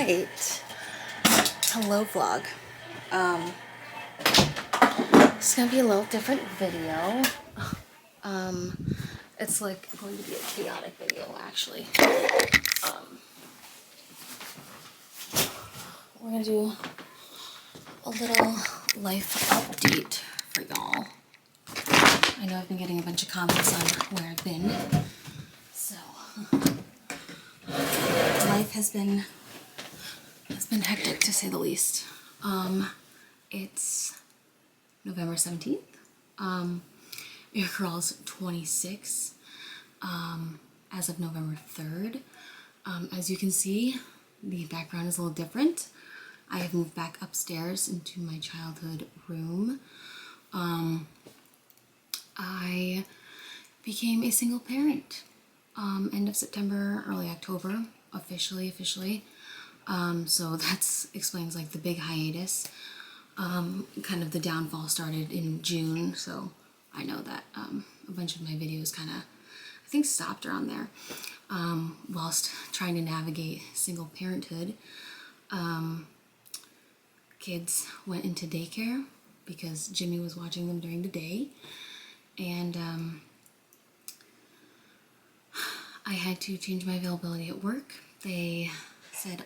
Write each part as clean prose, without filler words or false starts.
Alright, hello vlog. It's gonna be a little different video. It's like going to be a chaotic video actually. We're gonna do a little life update for y'all. I know I've been getting a bunch of comments on where I've been, so life has been hectic to say the least. It's November 17th. Your girl's 26 as of November 3rd. As you can see, the background is a little different. I have moved back upstairs into my childhood room. I became a single parent end of September, early October, officially. So that explains like the big hiatus. Kind of the downfall started in June, so I know that a bunch of my videos kind of, I think, stopped around there. Whilst trying to navigate single parenthood, kids went into daycare because Jimmy was watching them during the day, and I had to change my availability at work. They said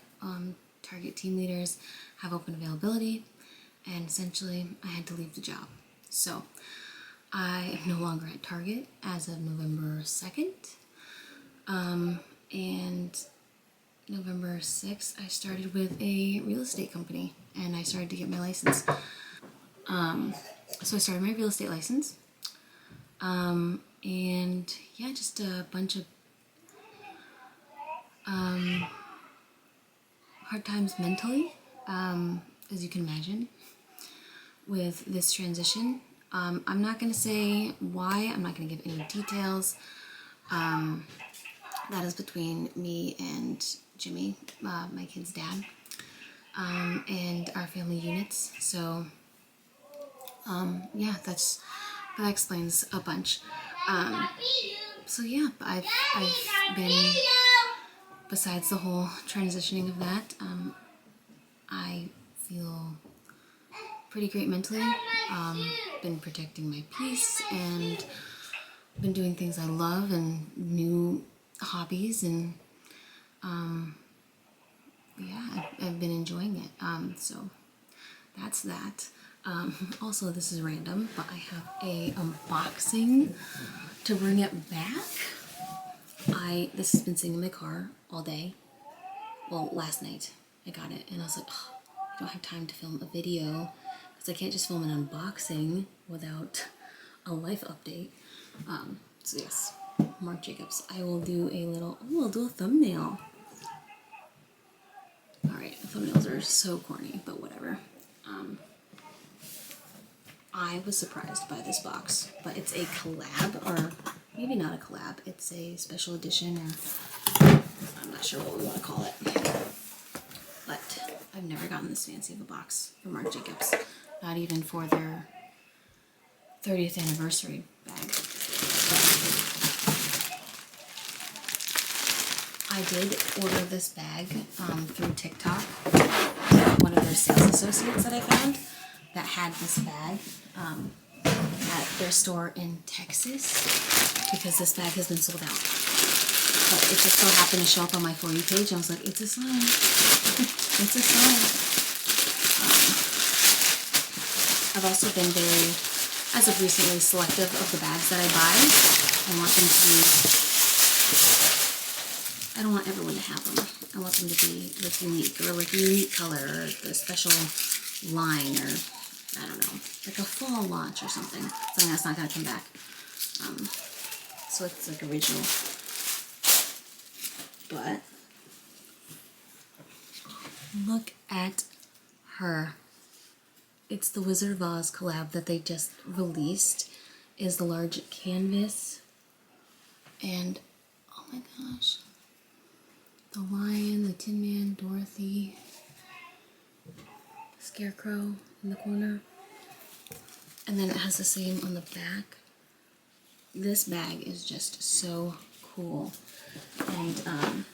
Target team leaders have open availability, and essentially I had to leave the job. So I am no longer at Target as of November 2nd, and November 6th I started with a real estate company and I started to get my license. So I started my real estate license, and yeah, just a bunch of hard times mentally, as you can imagine, with this transition. I'm not going to say why, I'm not going to give any details. That is between me and Jimmy, my kid's dad, and our family units. So yeah, that explains a bunch. So yeah, I've been, besides the whole transitioning of that, I feel pretty great mentally. Been protecting my peace and been doing things I love and new hobbies, and yeah, I've been enjoying it. So that's that. Also, this is random, but I have a unboxing to bring it back. This has been sitting in my car all day. Well, last night I got it, and I was like, oh, I don't have time to film a video because I can't just film an unboxing without a life update. So yes, Marc Jacobs. I will do a little, I'll do a thumbnail. Alright, thumbnails are so corny, but whatever. I was surprised by this box, but it's a collab, or maybe not a collab, it's a special edition, or I'm not sure what we want to call it. But I've never gotten this fancy of a box from Marc Jacobs, not even for their 30th anniversary bag. I did order this bag through TikTok. One of their sales associates that I found that had this bag at their store in Texas, because this bag has been sold out. But it just so happened to show up on my For You page. I was like, it's a sign. It's a sign. I've also been very, as of recently, selective of the bags that I buy. I want them to be, I don't want everyone to have them. I want them to be like unique, or like a unique color, or a special line, or I don't know, like a fall launch or something that's not going to come back. So it's like original. But look at her. It's the Wizard of Oz collab that they just released. Is the large canvas, and oh my gosh, the lion, the Tin Man, Dorothy, the Scarecrow in the corner, and then it has the same on the back. This bag is just so cool, and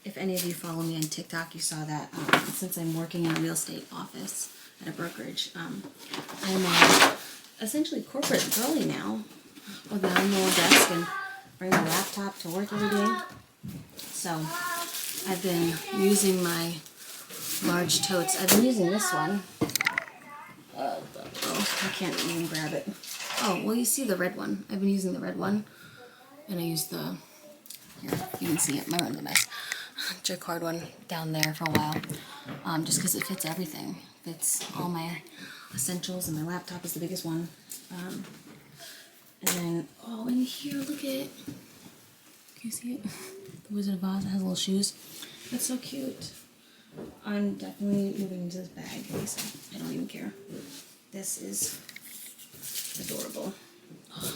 if any of you follow me on TikTok, you saw that since I'm working in a real estate office at a brokerage, I'm essentially corporate girly now, with my own little desk and bring my laptop to work every day. So I've been using my large totes. I've been using this one. Oh, I can't even grab it. Oh, well, you see the red one. I've been using the red one, and I used the, here, you can see it, my room's a mess, jacquard one down there for a while, just because it fits everything. Fits all my essentials, and my laptop is the biggest one. And then, oh, in here, look at it. Can you see it? The Wizard of Oz has little shoes. It's so cute. I'm definitely moving into this bag, so I don't even care. This is adorable. Oh.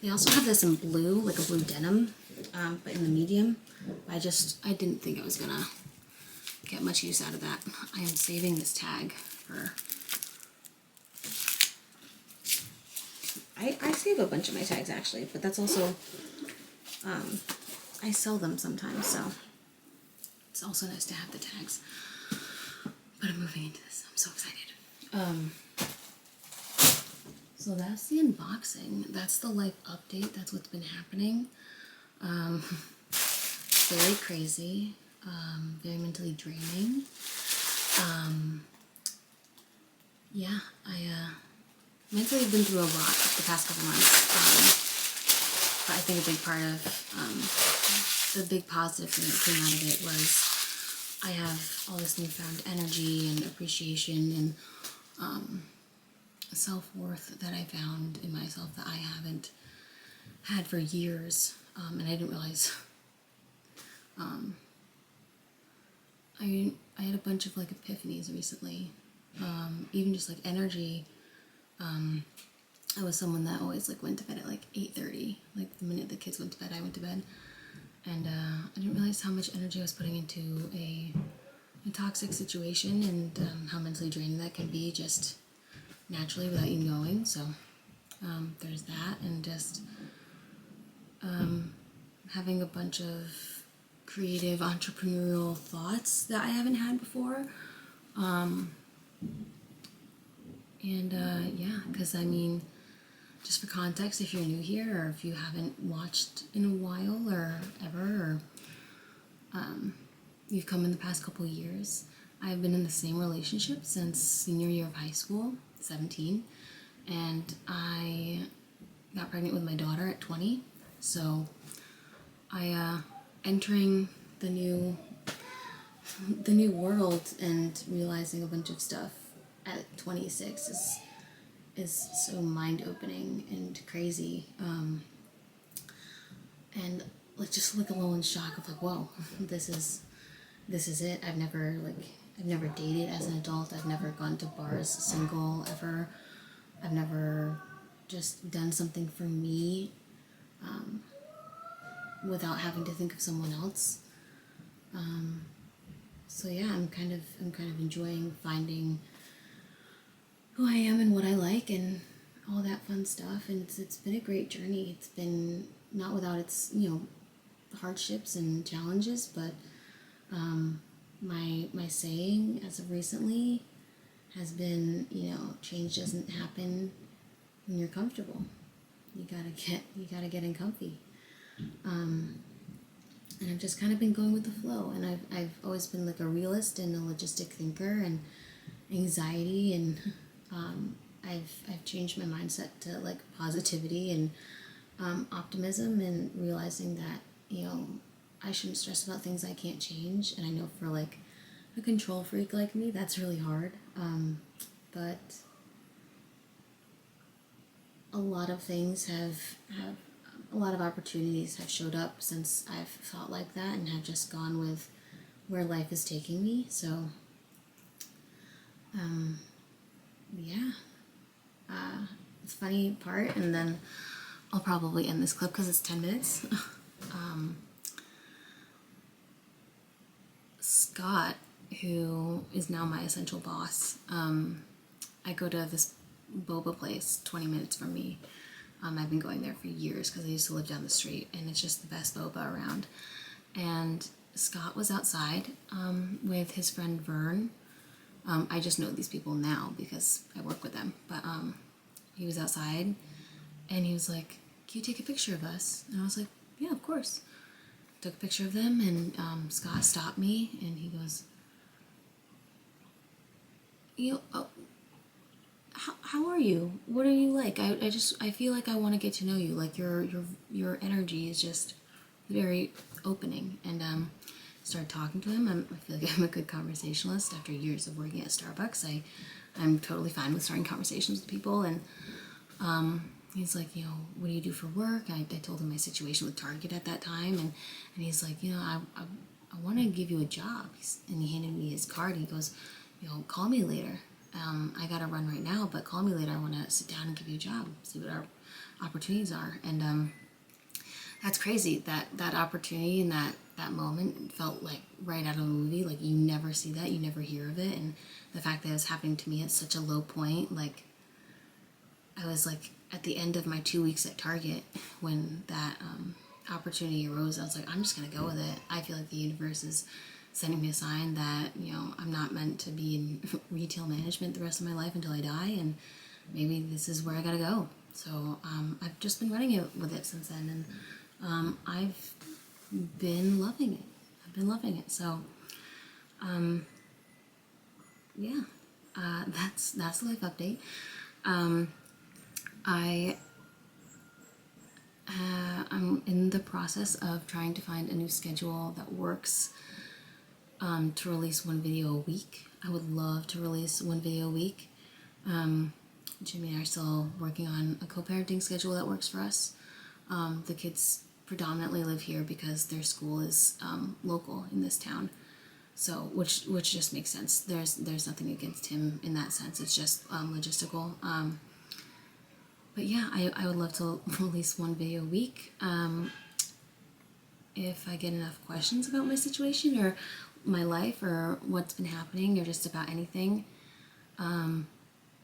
They also have this in blue, like a blue denim, but in the medium. I didn't think I was gonna get much use out of that. I am saving this tag for... I save a bunch of my tags actually, but that's also, I sell them sometimes, so it's also nice to have the tags. But I'm moving into this, I'm so excited. So that's the unboxing. That's the life update. That's what's been happening. Very crazy. Very mentally draining. Yeah, mentally been through a lot the past couple months. But I think a big part of the big positive thing that came out of it was I have all this newfound energy and appreciation and self-worth that I found in myself that I haven't had for years, and I didn't realize. I had a bunch of like epiphanies recently, even just like energy. I was someone that always like went to bed at like 8:30. Like the minute the kids went to bed, I went to bed, and I didn't realize how much energy I was putting into a toxic situation and how mentally draining that can be just naturally without you knowing. So there's that, and just having a bunch of creative entrepreneurial thoughts that I haven't had before. Yeah, because I mean, just for context, if you're new here or if you haven't watched in a while or ever, or you've come in the past couple of years, I've been in the same relationship since senior year of high school, 17, and I got pregnant with my daughter at 20, so entering the new world and realizing a bunch of stuff at 26 is so mind-opening and crazy, and like just like a little in shock of like, whoa, this is it. I've never dated as an adult. I've never gone to bars single ever. I've never just done something for me without having to think of someone else. So yeah, I'm kind of enjoying finding who I am and what I like and all that fun stuff. And it's been a great journey. It's been not without its hardships and challenges, but my saying as of recently has been, change doesn't happen when you're comfortable. You gotta get in comfy. And I've just kind of been going with the flow, and I've always been like a realist and a logistic thinker, and anxiety, and I've changed my mindset to like positivity and optimism, and realizing that I shouldn't stress about things I can't change. And I know for like a control freak like me, that's really hard, but a lot of things have a lot of opportunities have showed up since I've felt like that and have just gone with where life is taking me. So yeah, it's a funny part, and then I'll probably end this clip because it's 10 minutes. Scott, who is now my essential boss, I go to this boba place 20 minutes from me. I've been going there for years because I used to live down the street, and it's just the best boba around. And Scott was outside with his friend Vern. I just know these people now because I work with them. But he was outside and he was like, "Can you take a picture of us?" And I was like, "Yeah, of course." Took a picture of them, and Scott stopped me and he goes, how are you? What are you like? I feel like I want to get to know you. Like your energy is just very opening." And started talking to him. I feel like I'm a good conversationalist after years of working at Starbucks. I'm totally fine with starting conversations with people. And he's like, "What do you do for work?" I told him my situation with Target at that time, and he's like, I want to give you a job." And he handed me his card. He goes, "Call me later. I gotta run right now, but call me later. I want to sit down and give you a job, see what our opportunities are." And that's crazy. That opportunity and that moment felt like right out of a movie. Like, you never see that, you never hear of it, and the fact that it was happening to me at such a low point, like I was like at the end of my 2 weeks at Target when that opportunity arose. I was like, I'm just gonna go with it. I feel like the universe is sending me a sign that I'm not meant to be in retail management the rest of my life until I die, and maybe this is where I gotta go. So I've just been running it with it since then, and I've been loving it. So yeah, that's the life update. I'm in the process of trying to find a new schedule that works to release one video a week. I would love to release one video a week. Jimmy and I are still working on a co-parenting schedule that works for us. The kids predominantly live here because their school is local in this town, so which just makes sense. There's nothing against him in that sense. It's just logistical. But yeah, I would love to release one video a week. If I get enough questions about my situation or my life or what's been happening or just about anything,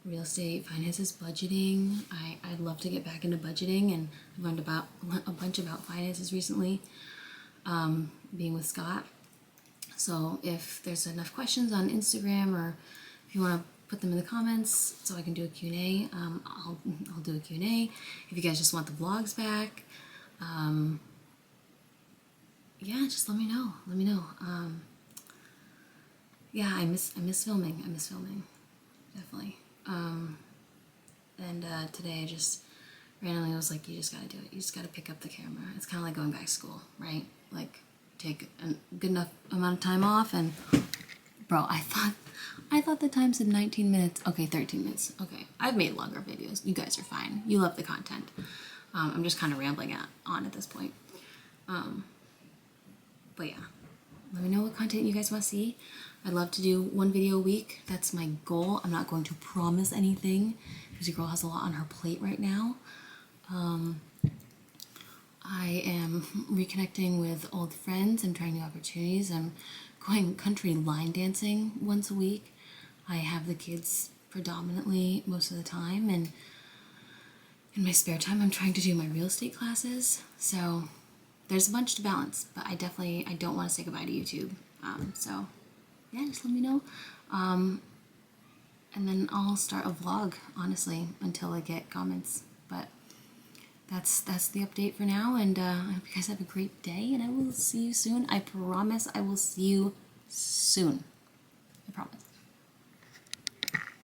real estate, finances, budgeting. I'd love to get back into budgeting, and I've learned about a bunch about finances recently, being with Scott. So if there's enough questions on Instagram, or if you want to put them in the comments so I can do a Q&A, I'll do a Q&A. If you guys just want the vlogs back, yeah, just let me know. Yeah, I miss filming. Definitely. And today I just randomly was like, you just gotta do it. You just gotta pick up the camera. It's kind of like going back to school, right? Like, take a good enough amount of time off, and bro, I thought the time said 19 minutes. Okay, 13 minutes. Okay, I've made longer videos. You guys are fine. You love the content. I'm just kind of rambling on at this point. But yeah, let me know what content you guys want to see. I'd love to do one video a week. That's my goal. I'm not going to promise anything because your girl has a lot on her plate right now. I am reconnecting with old friends and trying new opportunities. I'm going country line dancing once a week. I have the kids predominantly most of the time, and in my spare time I'm trying to do my real estate classes. So there's a bunch to balance, but I don't want to say goodbye to YouTube. So yeah, just let me know. And then I'll start a vlog, honestly, until I get comments. But that's the update for now, and I hope you guys have a great day, and I will see you soon. I promise I will see you soon.